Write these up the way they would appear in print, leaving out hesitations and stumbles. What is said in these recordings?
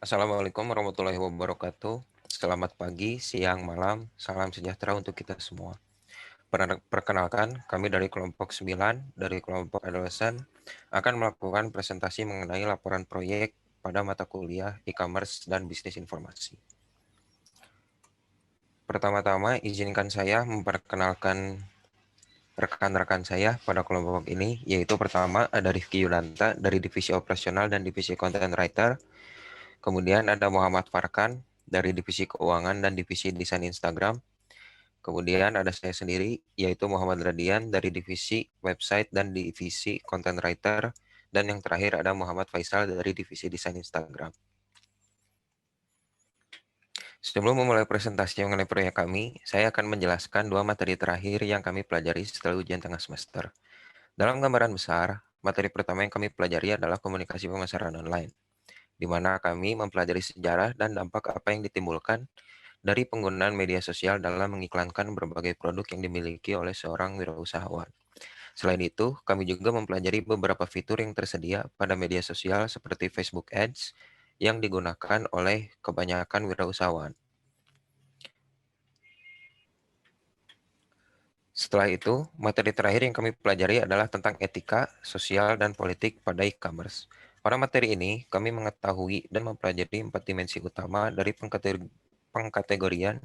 Assalamualaikum warahmatullahi wabarakatuh. Selamat pagi, siang, malam, salam sejahtera untuk kita semua. Perkenalkan, kami dari kelompok 9, dari kelompok adolesen, akan melakukan presentasi mengenai laporan proyek pada mata kuliah e-commerce dan bisnis informasi. Pertama-tama, izinkan saya memperkenalkan rekan-rekan saya pada kelompok ini, yaitu pertama ada Rifki Yunanta dari Divisi Operasional dan Divisi Content Writer. Kemudian ada Muhammad Farkan dari Divisi Keuangan dan Divisi Desain Instagram. Kemudian ada saya sendiri, yaitu Muhammad Radian dari Divisi Website dan Divisi Content Writer. Dan yang terakhir ada Muhammad Faisal dari Divisi Desain Instagram. Sebelum memulai presentasi mengenai proyek kami, saya akan menjelaskan dua materi terakhir yang kami pelajari setelah ujian tengah semester. Dalam gambaran besar, materi pertama yang kami pelajari adalah komunikasi pemasaran online, di mana kami mempelajari sejarah dan dampak apa yang ditimbulkan dari penggunaan media sosial dalam mengiklankan berbagai produk yang dimiliki oleh seorang wirausahawan. Selain itu, kami juga mempelajari beberapa fitur yang tersedia pada media sosial seperti Facebook Ads yang digunakan oleh kebanyakan wirausahawan. Setelah itu, materi terakhir yang kami pelajari adalah tentang etika, sosial, dan politik pada e-commerce. Pada materi ini, kami mengetahui dan mempelajari 4 dimensi utama dari pengkategorian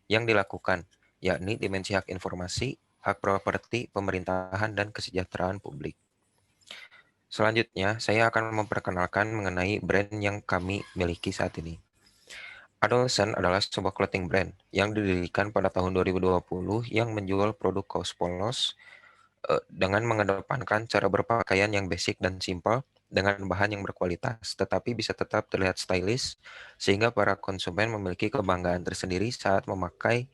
yang dilakukan, yakni dimensi hak informasi, hak properti, pemerintahan, dan kesejahteraan publik. Selanjutnya, saya akan memperkenalkan mengenai brand yang kami miliki saat ini. Adolescent adalah sebuah clothing brand yang didirikan pada tahun 2020 yang menjual produk kaos polos dengan mengedepankan cara berpakaian yang basic dan simpel dengan bahan yang berkualitas, tetapi bisa tetap terlihat stylish sehingga para konsumen memiliki kebanggaan tersendiri saat memakai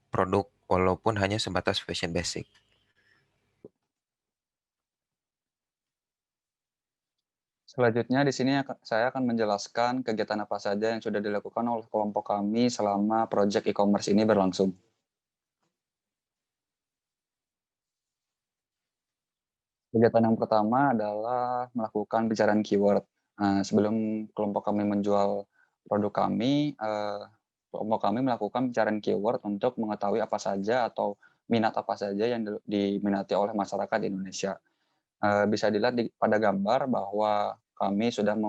produk walaupun hanya sebatas fashion basic. Selanjutnya di sini saya akan menjelaskan kegiatan apa saja yang sudah dilakukan oleh kelompok kami selama proyek e-commerce ini berlangsung. Kegiatan yang pertama adalah melakukan pencarian keyword. Sebelum kelompok kami menjual produk kami, kelompok kami melakukan pencarian keyword untuk mengetahui apa saja atau minat apa saja yang diminati oleh masyarakat di Indonesia. Bisa dilihat pada gambar bahwa kami sudah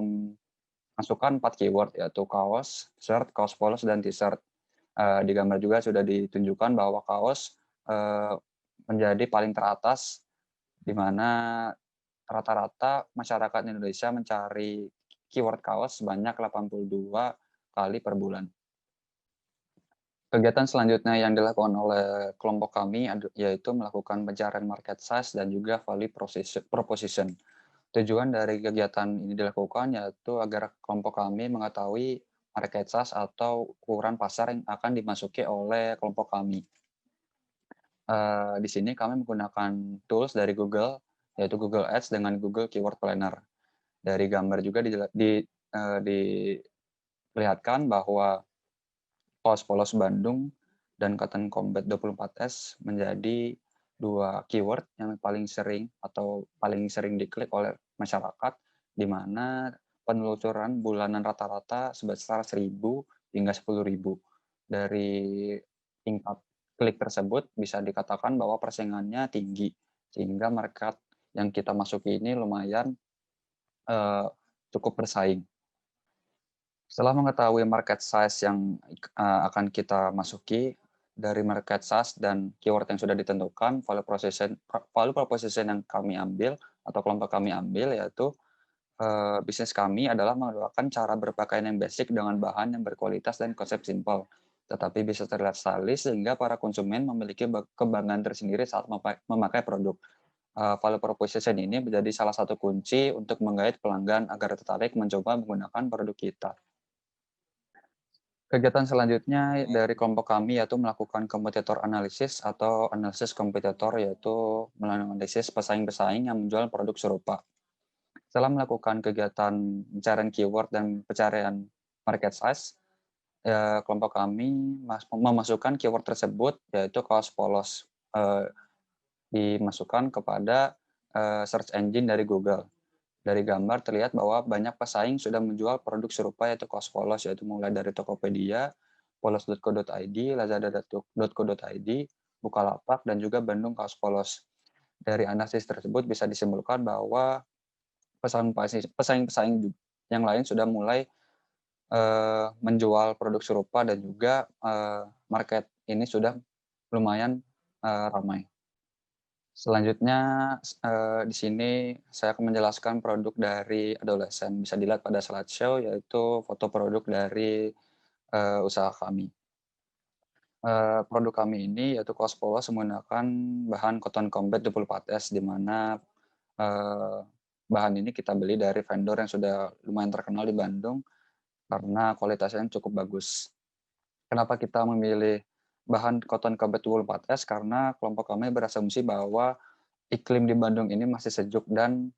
masukkan 4 keyword, yaitu kaos, shirt, kaos polos, dan t-shirt. Di gambar juga sudah ditunjukkan bahwa kaos menjadi paling teratas, di mana rata-rata masyarakat Indonesia mencari keyword kaos sebanyak 82 kali per bulan. Kegiatan selanjutnya yang dilakukan oleh kelompok kami yaitu melakukan pencarian market size dan juga value proposition. Tujuan dari kegiatan ini dilakukan yaitu agar kelompok kami mengetahui market size atau ukuran pasar yang akan dimasuki oleh kelompok kami. Di sini kami menggunakan tools dari Google, yaitu Google Ads dengan Google Keyword Planner. Dari gambar juga diperlihatkan bahwa kaos polos Bandung dan Cotton Combat 24S menjadi 2 keyword yang paling sering atau paling sering diklik oleh masyarakat, di mana penelusuran bulanan rata-rata sebesar 1.000 hingga 10.000. Dari tingkat klik tersebut bisa dikatakan bahwa persaingannya tinggi, sehingga market yang kita masuki ini lumayan cukup bersaing. Setelah mengetahui market size yang akan kita masuki, dari market size dan keyword yang sudah ditentukan, value proposition yang kami ambil atau kelompok kami ambil yaitu bisnis kami adalah menawarkan cara berpakaian yang basic dengan bahan yang berkualitas dan konsep simpel, tetapi bisa terlihat stylish sehingga para konsumen memiliki kebanggaan tersendiri saat memakai produk. Value proposition ini menjadi salah satu kunci untuk menggait pelanggan agar tertarik mencoba menggunakan produk kita. Kegiatan selanjutnya dari kelompok kami yaitu melakukan kompetitor analisis atau analisis kompetitor, yaitu menganalisis pesaing-pesaing yang menjual produk serupa. Setelah melakukan kegiatan pencarian keyword dan pencarian market size, kelompok kami memasukkan keyword tersebut yaitu kaos polos, dimasukkan kepada search engine dari Google. Dari gambar terlihat bahwa banyak pesaing sudah menjual produk serupa yaitu kaos polos, yaitu mulai dari Tokopedia, polos.co.id, lazada.co.id, Bukalapak, dan juga Bandung Kaos Polos. Dari analisis tersebut bisa disimpulkan bahwa pesaing-pesaing yang lain sudah mulai menjual produk serupa dan juga market ini sudah lumayan ramai. Selanjutnya di sini saya akan menjelaskan produk dari Adolescent. Bisa dilihat pada slideshow yaitu foto produk dari usaha kami. Produk kami ini yaitu kaos polos menggunakan bahan cotton combat 24S, di mana bahan ini kita beli dari vendor yang sudah lumayan terkenal di Bandung karena kualitasnya cukup bagus. Kenapa kita memilih bahan cotton combat 24S? Karena kelompok kami berasumsi bahwa iklim di Bandung ini masih sejuk dan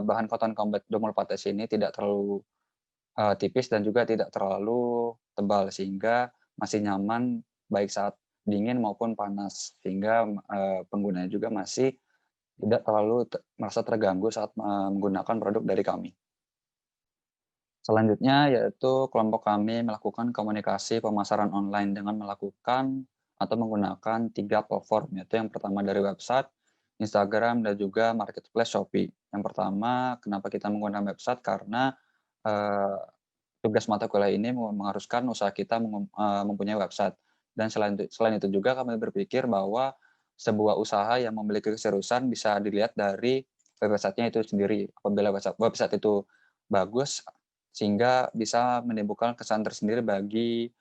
bahan cotton combat 24S ini tidak terlalu tipis dan juga tidak terlalu tebal, sehingga masih nyaman baik saat dingin maupun panas, sehingga penggunanya juga masih tidak terlalu merasa terganggu saat menggunakan produk dari kami. Selanjutnya yaitu kelompok kami melakukan komunikasi pemasaran online dengan melakukan atau menggunakan 3 platform, yaitu yang pertama dari website, Instagram, dan juga marketplace Shopee. Yang pertama, kenapa kita menggunakan website? Karena tugas mata kuliah ini mengharuskan usaha kita mempunyai website. Dan selain itu juga kami berpikir bahwa sebuah usaha yang memiliki keseriusan bisa dilihat dari website-nya itu sendiri. Apabila website itu bagus, sehingga bisa menimbulkan kesan tersendiri bagi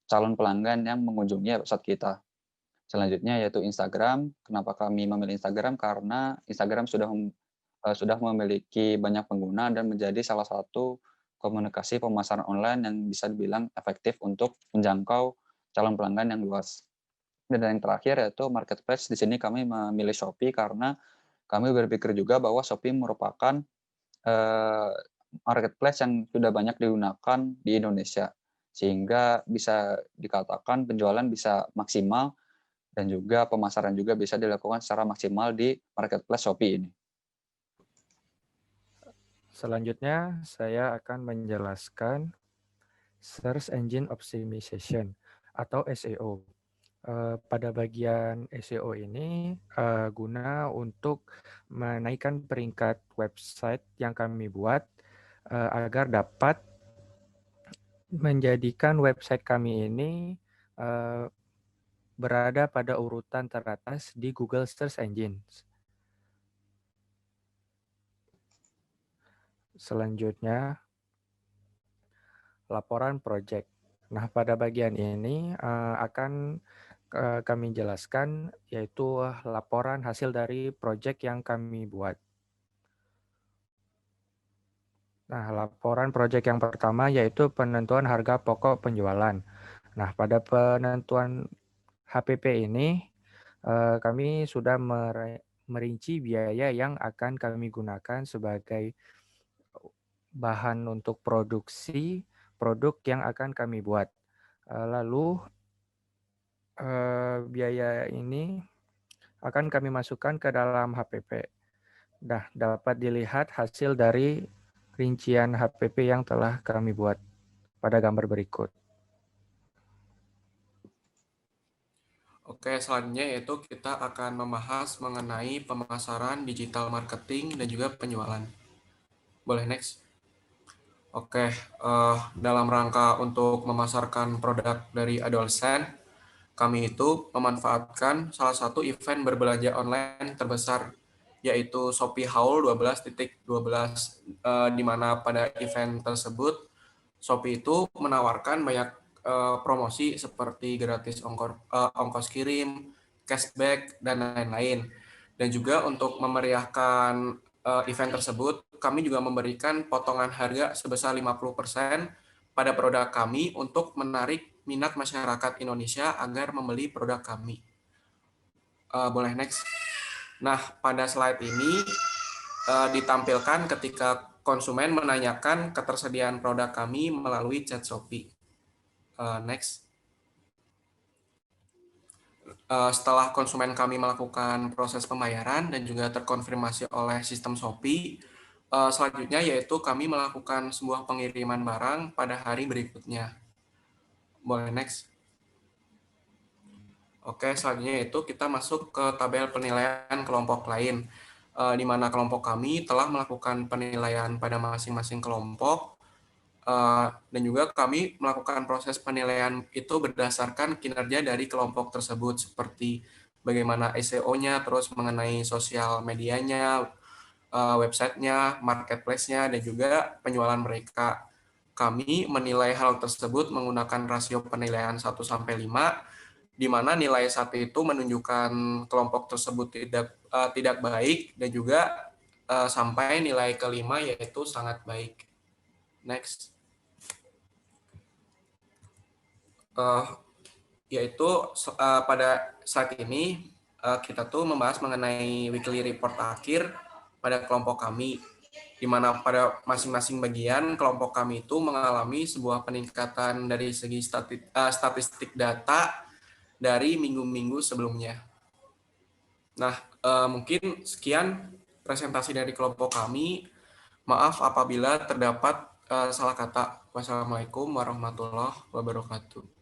calon pelanggan yang mengunjungi website kita. Selanjutnya yaitu Instagram. Kenapa kami memilih Instagram? Karena Instagram sudah memiliki banyak pengguna dan menjadi salah satu komunikasi pemasaran online yang bisa dibilang efektif untuk menjangkau calon pelanggan yang luas. Dan yang terakhir yaitu marketplace. Di sini kami memilih Shopee karena kami berpikir juga bahwa Shopee merupakan marketplace yang sudah banyak digunakan di Indonesia, sehingga bisa dikatakan penjualan bisa maksimal dan juga pemasaran juga bisa dilakukan secara maksimal di marketplace Shopee ini. Selanjutnya, saya akan menjelaskan Search Engine Optimization atau SEO. Pada bagian SEO ini guna untuk menaikkan peringkat website yang kami buat agar dapat menjadikan website kami ini berada pada urutan teratas di Google Search Engine. Selanjutnya, laporan project. Nah, pada bagian ini akan kami jelaskan yaitu laporan hasil dari project yang kami buat. Nah, laporan project yang pertama yaitu penentuan harga pokok penjualan. Nah, pada penentuan HPP ini kami sudah merinci biaya yang akan kami gunakan sebagai bahan untuk produksi produk yang akan kami buat. Lalu biaya ini akan kami masukkan ke dalam HPP. Nah, dapat dilihat hasil dari rincian HPP yang telah kami buat pada gambar berikut. Oke, selanjutnya yaitu kita akan membahas mengenai pemasaran digital marketing dan juga penjualan. Boleh next? Oke, dalam rangka untuk memasarkan produk dari Adolescent, kami itu memanfaatkan salah satu event berbelanja online terbesar, yaitu Shopee Haul 12.12, di mana pada event tersebut Shopee itu menawarkan banyak promosi seperti gratis ongkos kirim, cashback, dan lain-lain. Dan juga untuk memeriahkan event tersebut, kami juga memberikan potongan harga sebesar 50% pada produk kami untuk menarik minat masyarakat Indonesia agar membeli produk kami. Boleh next. Nah, pada slide ini ditampilkan ketika konsumen menanyakan ketersediaan produk kami melalui chat Shopee. Next. Setelah konsumen kami melakukan proses pembayaran dan juga terkonfirmasi oleh sistem Shopee, selanjutnya yaitu kami melakukan sebuah pengiriman barang pada hari berikutnya. Boleh next. Oke, selanjutnya itu kita masuk ke tabel penilaian kelompok lain, di mana kelompok kami telah melakukan penilaian pada masing-masing kelompok, dan juga kami melakukan proses penilaian itu berdasarkan kinerja dari kelompok tersebut, seperti bagaimana SEO-nya, terus mengenai sosial medianya, websitenya, marketplace-nya, dan juga penjualan mereka. Kami menilai hal tersebut menggunakan rasio penilaian 1-5, di mana nilai 1 itu menunjukkan kelompok tersebut tidak baik, dan juga sampai nilai kelima yaitu sangat baik. Next. Yaitu pada saat ini kita tuh membahas mengenai weekly report akhir pada kelompok kami, di mana pada masing-masing bagian kelompok kami itu mengalami sebuah peningkatan dari segi statistik data dari minggu-minggu sebelumnya. Nah, mungkin sekian presentasi dari kelompok kami. Maaf apabila terdapat salah kata. Wassalamualaikum warahmatullahi wabarakatuh.